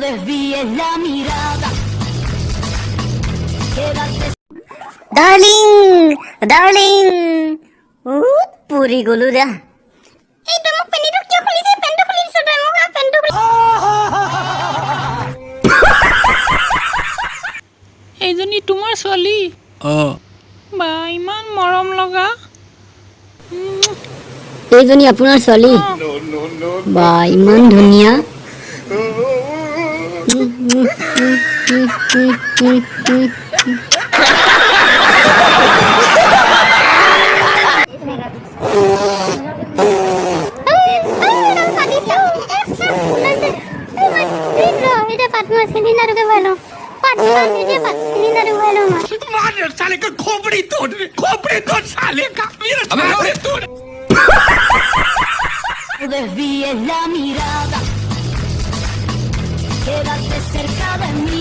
Desvíes la mirada. Quédate. Darling, darling. পুৰি গলো দা। এই তই মোক পেণ্টটো কিয় খুলিছে? পেণ্টটো খুলি দিছ তই মোক পেণ্টটো খুলি। এইজনী তোমাৰ ছোৱালী? বা ইমান মৰম লগা। এইজনী আপোনাৰ ছোৱালী? বা ইমান ধুনীয়া। Desvíes la mirada. Quédate cerca de mí.